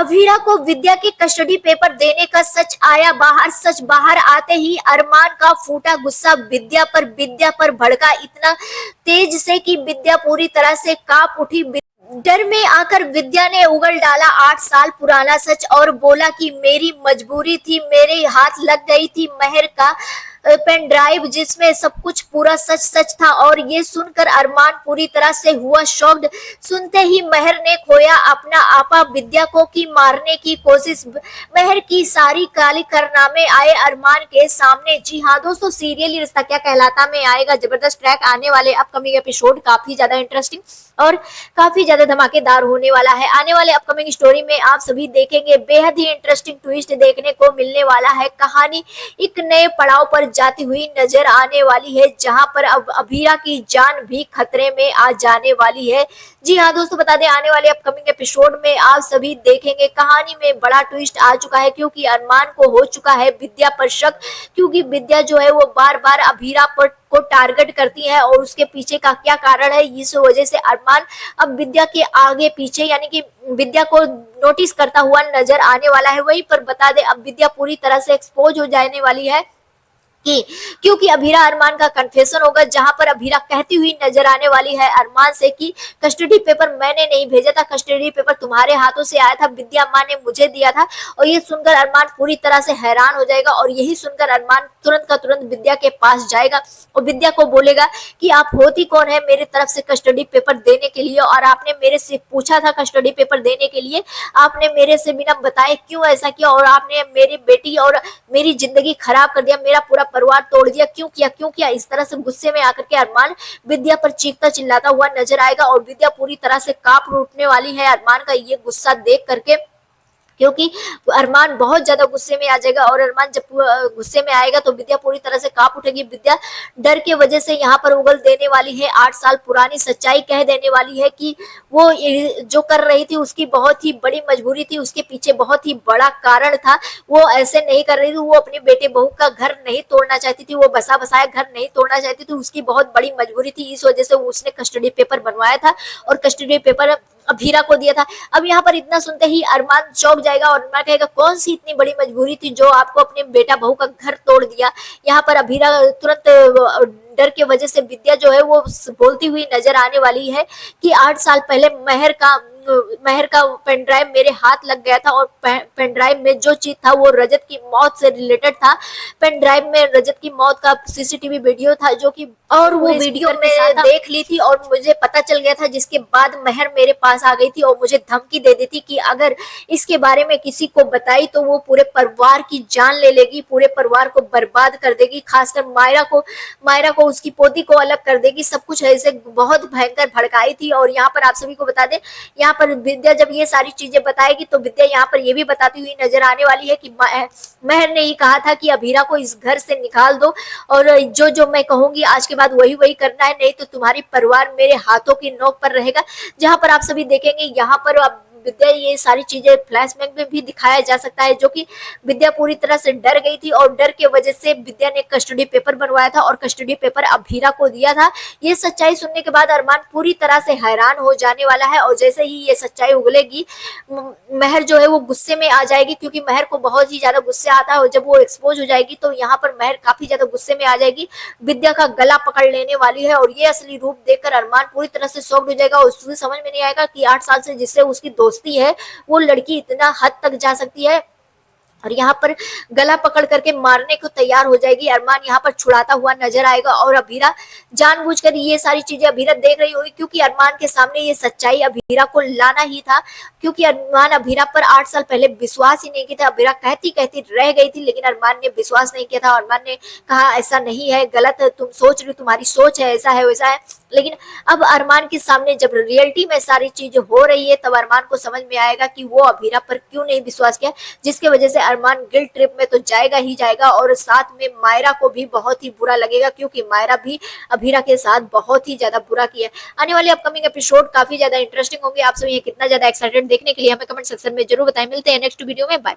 अभीरा को विद्या के custody paper देने का सच आया बाहर। सच बाहर आते ही अरमान का फूटा गुस्सा विद्या पर भड़का इतना तेज से कि विद्या पूरी तरह से कांप उठी। डर में आकर विद्या ने उगल डाला 8 साल पुराना सच और बोला कि मेरी मजबूरी थी, मेरे हाथ लग गई थी महर का पेन ड्राइव जिसमें सब कुछ पूरा सच था। और ये सुनकर अरमान पूरी तरह से हुआ शॉक्ड। सुनते ही महर ने खोया अपना आपा, विद्या को की मारने की कोशिश। महर की सारी काली कारनामे आए अरमान के सामने। जी हाँ दोस्तों, सीरियल रिश्ता क्या कहलाता में आएगा जबरदस्त ट्रैक आने वाले अपकमिंग एपिसोड काफी ज्यादा इंटरेस्टिंग और काफी ज्यादा धमाकेदार होने वाला है। आने वाले अपकमिंग स्टोरी में आप सभी देखेंगे बेहद ही इंटरेस्टिंग ट्विस्ट देखने को मिलने वाला है। कहानी एक नए पड़ाव पर जाती हुई नजर आने वाली है, जहां पर अब अभीरा की जान भी खतरे में आ जाने वाली है। जी हाँ दोस्तों, बता दें आने वाले अपकमिंग एपिसोड में आप सभी देखेंगे कहानी में बड़ा ट्विस्ट आ चुका है, क्योंकि अरमान को हो चुका है विद्या पर शक। क्योंकि विद्या जो है वो बार बार अभीरा पर को टारगेट करती है और उसके पीछे का क्या कारण है, इस वजह से अरमान अब विद्या के आगे पीछे यानी कि विद्या को नोटिस करता हुआ नजर आने वाला है। वहीं पर बता दें अब विद्या पूरी तरह से एक्सपोज हो जाने वाली है क्योंकि अभीरा अरमान का कन्फेशन होगा, जहां पर अभीरा कहती हुई नजर आने वाली है अरमान से कि कस्टडी पेपर मैंने नहीं भेजा था, कस्टडी पेपर तुम्हारे हाथों से आया था, विद्या अम्मा ने मुझे दिया था। और ये सुनकर अरमान पूरी तरह से हैरान हो जाएगा और यही सुनकर अरमान तुरंत का तुरंत विद्या के पास जाएगा और विद्या को बोलेगा कि आप होती कौन है मेरे तरफ से कस्टडी पेपर देने के लिए, और आपने मेरे से पूछा था कस्टडी पेपर देने के लिए, आपने मेरे से बिना बताए क्यों ऐसा किया, और आपने मेरी बेटी और मेरी जिंदगी खराब कर दिया, मेरा पूरा परिवार तोड़ दिया, क्यों किया। इस तरह से गुस्से में आकर के अरमान विद्या पर चीखता चिल्लाता हुआ नजर आएगा और विद्या पूरी तरह से कांप उठने वाली है अरमान का ये गुस्सा देख करके, क्योंकि अरमान बहुत ज्यादा गुस्से में आ जाएगा। और अरमान जब गुस्से में आएगा तो विद्या पूरी तरह से कांप उठेगी। विद्या डर के वजह से यहाँ पर उगल देने वाली है, 8 साल पुरानी सच्चाई कह देने वाली है कि वो जो कर रही थी उसकी बहुत ही बड़ी मजबूरी थी, उसके पीछे बहुत ही बड़ा कारण था। वो ऐसे नहीं कर रही थी, वो अपनी बेटे बहू का घर नहीं तोड़ना चाहती थी, वो बसा बसाया घर नहीं तोड़ना चाहती थी, उसकी बहुत बड़ी मजबूरी थी। इस वजह से उसने कस्टडी पेपर बनवाया था और कस्टडी पेपर अभीरा को दिया था। अब यहाँ पर इतना सुनते ही अरमान चौंक जाएगा और अरमान कहेगा कौन सी इतनी बड़ी मजबूरी थी जो आपको अपने बेटा बहू का घर तोड़ दिया। यहाँ पर अभीरा तुरंत डर के वजह से विद्या जो है वो बोलती हुई नजर आने वाली है कि 8 साल पहले महर का पेन ड्राइव मेरे हाथ लग गया था और पेन ड्राइव में जो चीज था वो रजत की मौत से रिलेटेड था। पेन ड्राइव में रजत की मौत का सीसीटीवी वीडियो था जो कि और वो वीडियो मैं देख ली थी और मुझे पता चल गया था, जिसके बाद महर मेरे पास आ गई थी और मुझे धमकी दे दी थी कि अगर इसके बारे में किसी को बताई तो वो पूरे परिवार की जान ले लेगी, पूरे परिवार को बर्बाद कर देगी, खासकर मायरा को उसकी पोती को अलग कर देगी। सब कुछ ऐसे बहुत भयंकर भड़काई थी। और यहाँ पर आप सभी को बता दें, यहाँ पर विद्या जब ये सारी चीजें बताएगी तो विद्या यहाँ पर ये भी बताती हुई नजर आने वाली है कि महर ने ही कहा था कि अभीरा को इस घर से निकाल दो और जो मैं कहूंगी आज के बाद वही करना है, नहीं तो तुम्हारी परिवार मेरे हाथों की नोक पर रहेगा। जहां पर आप सभी देखेंगे यहाँ पर अब विद्या ये सारी चीजें फ्लैशबैक में भी दिखाया जा सकता है, जो कि विद्या पूरी तरह से डर गई थी और डर के वजह से विद्या ने कस्टडी पेपर बनवाया था और कस्टडी पेपर अभीरा को दिया था। ये सच्चाई सुनने के बाद अरमान पूरी तरह से हैरान हो जाने वाला है और जैसे ही ये सच्चाई उगलेगी महर जो है वो गुस्से में आ जाएगी, क्योंकि महर को बहुत ही ज्यादा गुस्से आता है और जब वो एक्सपोज हो जाएगी तो यहाँ पर महर काफी ज्यादा गुस्से में आ जाएगी, विद्या का गला पकड़ लेने वाली है। और ये असली रूप देखकर अरमान पूरी तरह से शॉक्ड हो जाएगा और उससे समझ में नहीं आएगा कि 8 साल से जिससे उसकी दोस्ती है वो लड़की इतना हद तक जा सकती है और यहाँ पर गला पकड़ करके मारने को तैयार हो जाएगी। अरमान यहाँ पर छुड़ाता हुआ नजर आएगा और अभीरा जानबूझकर ये सारी चीजें अभीरा देख रही होगी, क्योंकि अरमान के सामने ये सच्चाई अभीरा को लाना ही था, क्योंकि अरमान अभीरा पर 8 साल पहले विश्वास ही नहीं किया था। अभीरा कहती रह गई थी लेकिन अरमान ने विश्वास नहीं किया था। अरमान ने कहा ऐसा नहीं है, गलत है, तुम सोच रही, तुम्हारी सोच है, ऐसा है वैसा है। लेकिन अब अरमान के सामने जब रियलिटी में सारी चीज हो रही है तब अरमान को समझ में आएगा कि वो अभीरा पर क्यों नहीं विश्वास किया, जिसके वजह से अरमान गिल्ट ट्रिप में तो जाएगा ही जाएगा और साथ में मायरा को भी बहुत ही बुरा लगेगा, क्योंकि मायरा भी अभीरा के साथ बहुत ही ज्यादा बुरा किया। आने वाले अपकमिंग एपिसोड काफी ज्यादा इंटरेस्टिंग होंगे। आप सभी कितना ज्यादा एक्साइटेड देखने के लिए हमें कमेंट सेक्शन में जरूर बताएं। मिलते हैं नेक्स्ट वीडियो में, बाय।